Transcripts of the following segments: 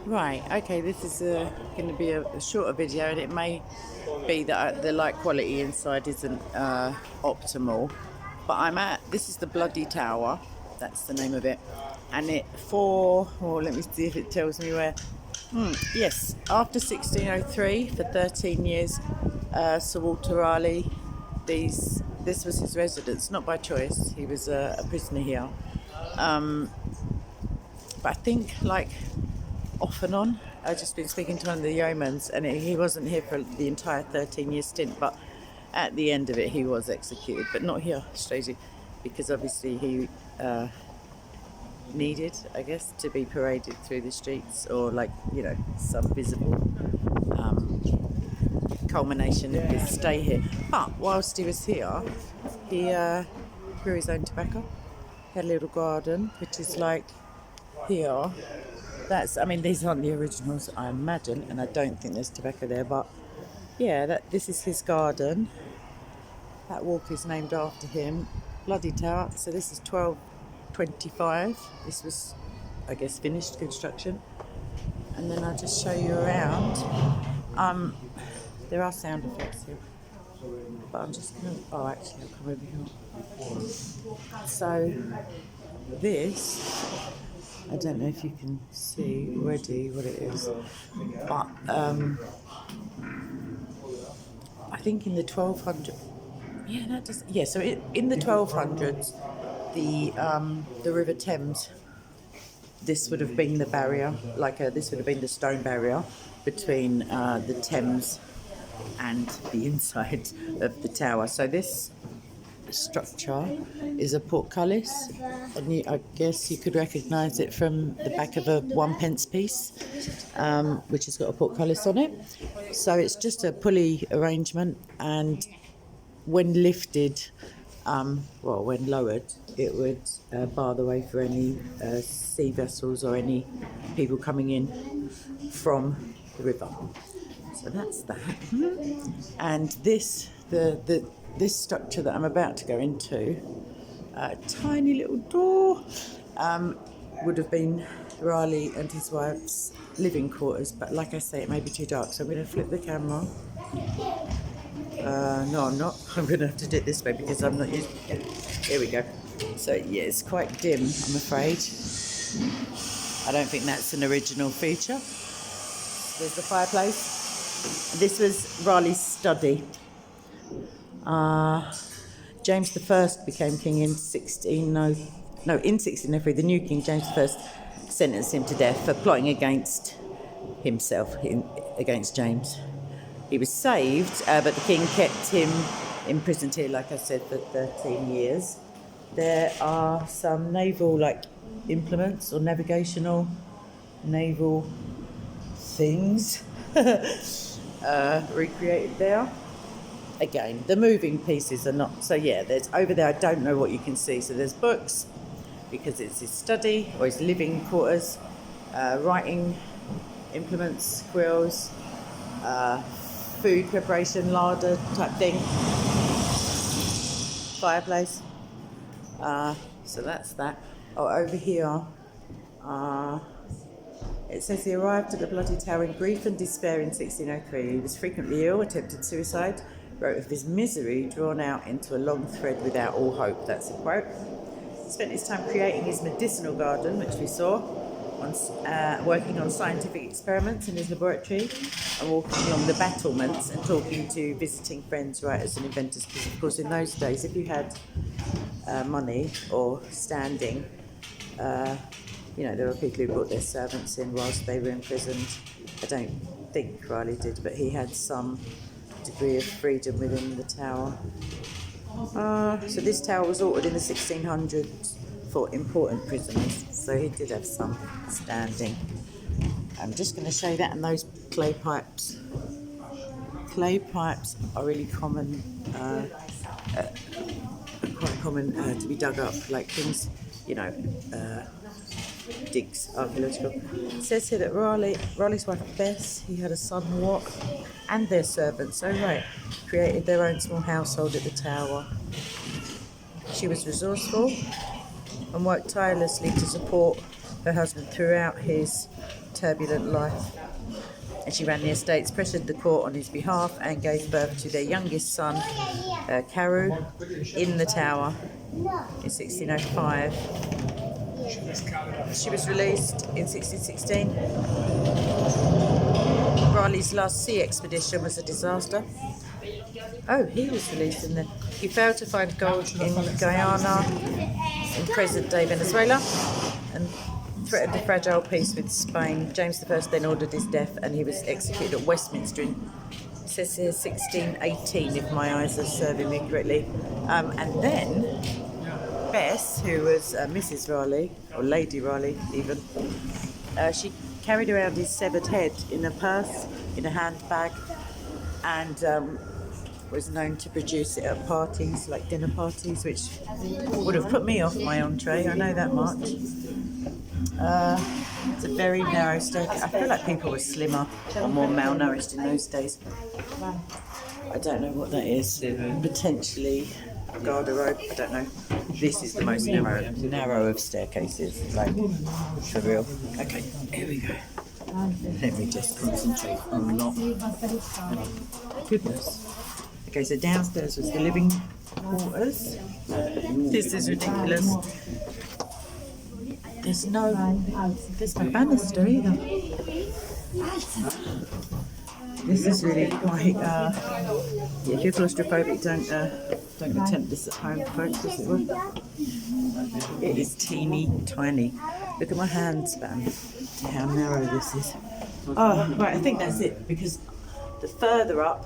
Right, okay, this is going to be a shorter video, and it may be that the light quality inside isn't optimal. But this is the Bloody Tower, that's the name of it. And let me see if it tells me where. Yes, after 1603, for 13 years, Sir Walter Raleigh, this was his residence, not by choice. He was a prisoner here. But I think, like, off and on, I've just been speaking to one of the yeomans, and he wasn't here for the entire 13-year stint, but at the end of it, he was executed, but not here, strangely, because obviously he needed, I guess, to be paraded through the streets, or some visible culmination of his stay here. But whilst he was here, he grew his own tobacco. He had a little garden, which is like here. These aren't the originals, I imagine, and I don't think there's tobacco there, but yeah, this is his garden. That walk is named after him. Bloody Tower. So this is 1225. This was, I guess, finished construction. And then I'll just show you around. There are sound effects here, but I'm just going to... Oh, actually, I'll come over here. So this... I don't know if you can see already what it is, but I think in the 1200s, so in the 1200s, the River Thames, this would have been the barrier, this would have been the stone barrier between the Thames and the inside of the tower. So this structure is a portcullis, and I guess you could recognise it from the back of a 1p piece, which has got a portcullis on it. So it's just a pulley arrangement, and when lifted, when lowered, it would bar the way for any sea vessels or any people coming in from the river. So that's that. And this structure that I'm about to go into, a tiny little door, would have been Raleigh and his wife's living quarters, but like I say, it may be too dark, so I'm going to flip the camera. No, I'm not. I'm going to have to do it this way because I'm not used. Here we go. So yeah, it's quite dim, I'm afraid. I don't think that's an original feature. There's the fireplace. This was Raleigh's study. James I became king in 1603. The new king, James I, sentenced him to death for plotting against himself, against James. He was saved, but the king kept him imprisoned here, like I said, for 13 years. There are some naval implements or navigational naval things recreated there. Again, the moving pieces are not... So yeah, there's over there, I don't know what you can see. So there's books, because it's his study, or his living quarters, writing implements, quills, food preparation, larder type thing, fireplace. So that's that. Oh, over here, it says he arrived at the Bloody Tower in grief and despair in 1603. He was frequently ill, attempted suicide, wrote of his misery drawn out into a long thread without all hope. That's a quote. He spent his time creating his medicinal garden, which we saw, working on scientific experiments in his laboratory, and walking along the battlements and talking to visiting friends, writers and inventors. Because of course in those days, if you had money or standing, there were people who brought their servants in whilst they were imprisoned. I don't think Raleigh did, but he had some degree of freedom within the tower. So this tower was altered in the 1600s for important prisoners, so he did have some standing. I'm just going to show you that, and those clay pipes. Clay pipes are really common, quite common to be dug up, like things, digs, archaeological. It says here that Raleigh's wife Bess, he had a son Wat, and their servants, created their own small household at the tower. She was resourceful and worked tirelessly to support her husband throughout his turbulent life. And she ran the estates, pressured the court on his behalf, and gave birth to their youngest son, Carew, in the Tower in 1605. She was released in 1616. Raleigh's last sea expedition was a disaster. Oh, he was released in the... He failed to find gold in Guyana, in present-day Venezuela, and threatened a fragile peace with Spain. James I then ordered his death, and he was executed at Westminster in, it says here, 1618, if my eyes are serving me correctly. And then Bess, who was Mrs. Raleigh, or Lady Raleigh even, she carried around his severed head in a purse, in a handbag, and was known to produce it at parties, like dinner parties, which would have put me off my entree, I know that much. It's a very narrow staircase. I feel like people were slimmer or more malnourished in those days. I don't know what that is. Potentially garderobe, I don't know. This is the most narrow of staircases, like, for real. Okay, here we go. Let me just concentrate on not... Goodness. Okay, so downstairs was the living quarters. This is ridiculous. There's no banister either. This is really quite, if you're claustrophobic, don't attempt this at home, folks, as it were. It is teeny tiny. Look at my handspan, how narrow this is. Oh, right, I think that's it, because the further up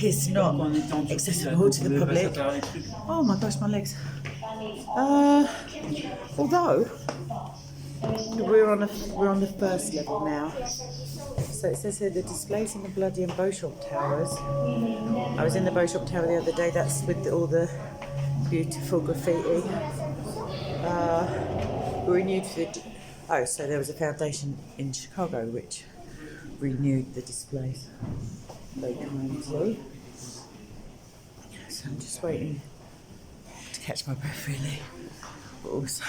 is not accessible to the public. Oh my gosh, my legs. Although we're on the first level now. So it says here the displays in the Bloody and Beauchamp Towers. I was in the Beauchamp Tower the other day. That's with all the beautiful graffiti. Renewed for so there was a foundation in Chicago which renewed the displays. Very kindly. So I'm just waiting to catch my breath, really, but also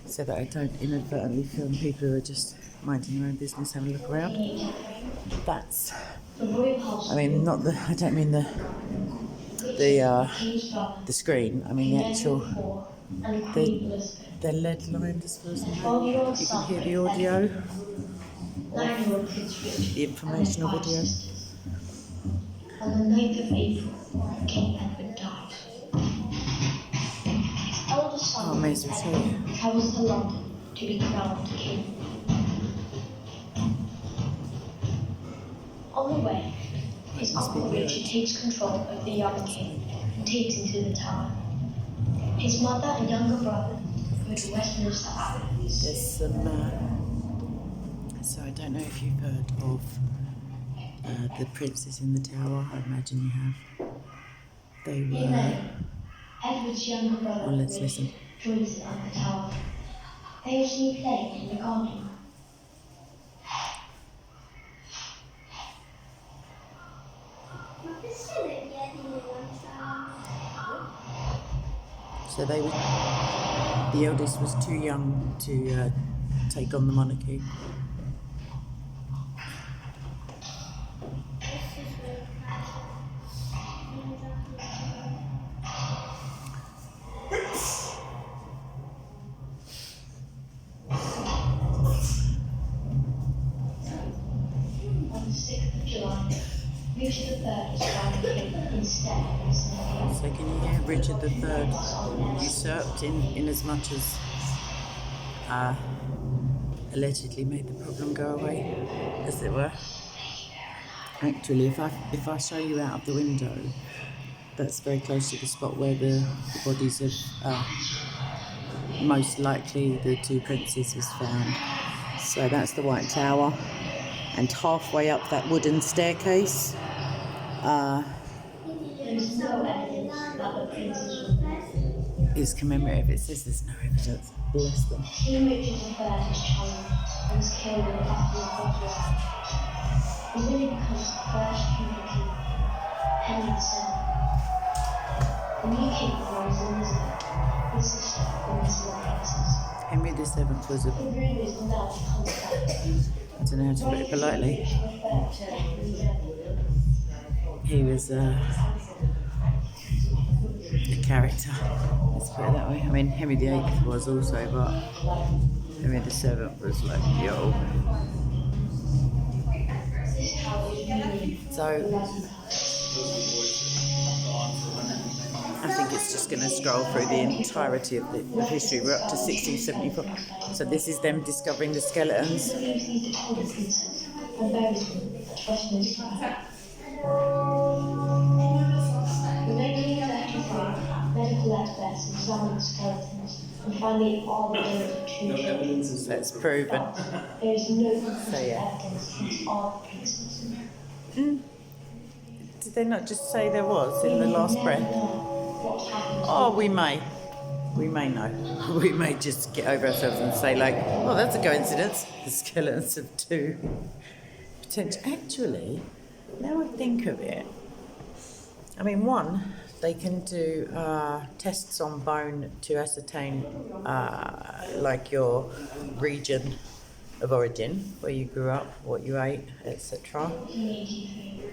so that I don't inadvertently film people who are just minding their own business, having a look around. That's, I mean, not the, I don't mean the screen, I mean the actual, the lead lined as far as I know. You can hear the audio, the informational video. On the 9th of April, King Edward died. His eldest son travels to London to be crowned king. On the way, his uncle Richard takes control of the young king and takes him to the Tower. His mother and younger brother go to Westminster Abbey. There's some, so I don't know if you've heard of the princes in the Tower. I imagine you have. They were... Edward's younger brother let's listen. joins them at the Tower. They will see playing in the garden. So they were... The eldest was too young to take on the monarchy. Richard III is crowned king instead. So can you hear Richard III usurped in as much as allegedly made the problem go away, as it were. Actually, if I show you out of the window, that's very close to the spot where the bodies of most likely the two princes was found. So that's the White Tower, and halfway up that wooden staircase is commemorative. It says there's no evidence. Bless them. King Richard III is challenged and is killed in the Battle of Parler. He really becomes the first human king, Henry VII. The new king was Elizabeth, his sister, and his princess. Henry the Seventh was a, The room is now I don't know how to put it politely, he was a character, let's put it that way. I mean, Henry the Eighth was also, but Henry the Seventh was like, yo. So I think it's just going to scroll through the entirety of history. We're up to 1674. So this is them discovering the skeletons. Medical experts examined the skeletons and found the origin of two children. That's proven. There is no So yeah. evidence these are the princes. Did they not just say there was in the last breath? What happened? Oh, we may know. We may just get over ourselves and say like, oh, that's a coincidence. The skeletons of two potential. Actually, now I think of it, I mean, one, they can do tests on bone to ascertain like your region of origin, where you grew up, what you ate, etc.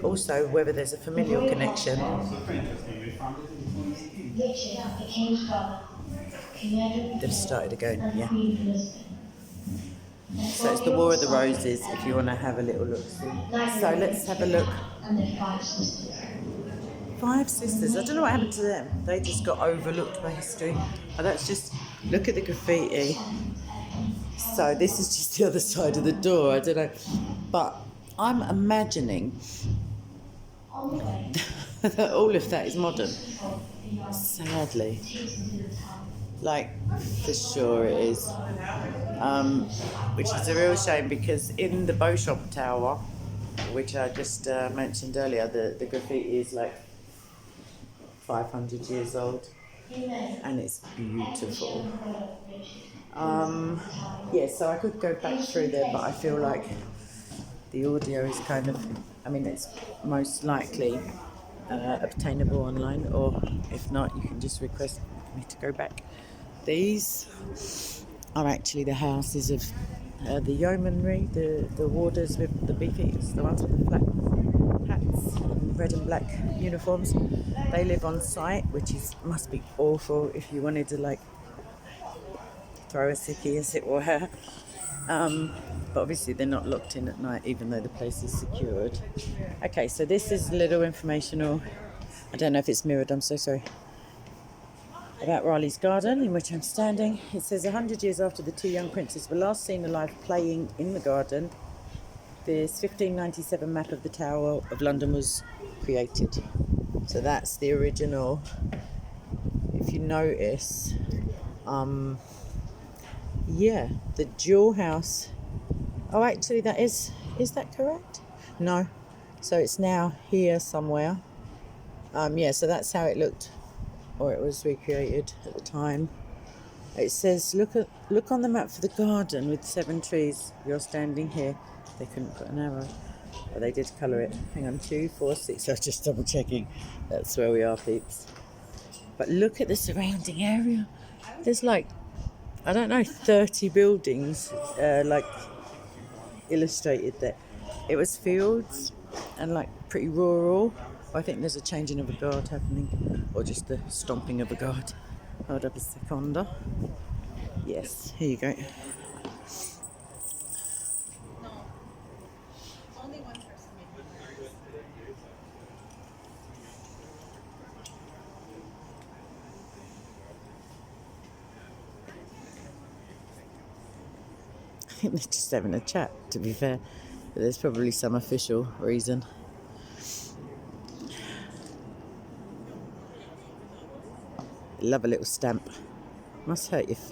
Also, whether there's a familial connection. Richard, the king's brother, They've started again, yeah. So it's the War of the Roses, if you want to have a little look. So let's have a look. And their 5 sisters. 5 sisters. I don't know what happened to them. They just got overlooked by history. Oh, that's just, look at the graffiti. So this is just the other side of the door. I don't know. But I'm imagining that all of that is modern. Sadly. Like, for sure it is. Which is a real shame, because in the Beauchamp Tower, which I just mentioned earlier, the graffiti is like 500 years old, and it's beautiful. Yeah, so I could go back through there, but I feel like the audio is kind of, I mean, it's most likely obtainable online, or if not, you can just request me to go back. These are actually the houses of the yeomanry, the warders with the beefeaters, the ones with the flat hats and red and black uniforms. They live on site, which must be awful if you wanted to like throw a sickie, as it were. But obviously they're not locked in at night, even though the place is secured. Okay, so this is a little informational. I don't know if it's mirrored, I'm so sorry. About Raleigh's garden, in which I'm standing. It says 100 years after the 2 young princes were last seen alive playing in the garden, this 1597 map of the Tower of London was created. So that's the original. If you notice, yeah, the jewel house. Oh, actually, that is that correct? No. So it's now here somewhere. Yeah, so that's how it looked, or it was recreated at the time. It says, look on the map for the garden with 7 trees. You're standing here. They couldn't put an arrow, but they did colour it. Hang on, 2, 4, 6. I was just double checking. That's where we are, peeps. But look at the surrounding area. There's like, I don't know, 30 buildings like illustrated there. It was fields and like pretty rural. I think there's a changing of a guard happening, or just the stomping of a guard. Hold up a seconder. Yes, here you go. I think they're just having a chat, to be fair. But there's probably some official reason. Love a little stamp. Must hurt your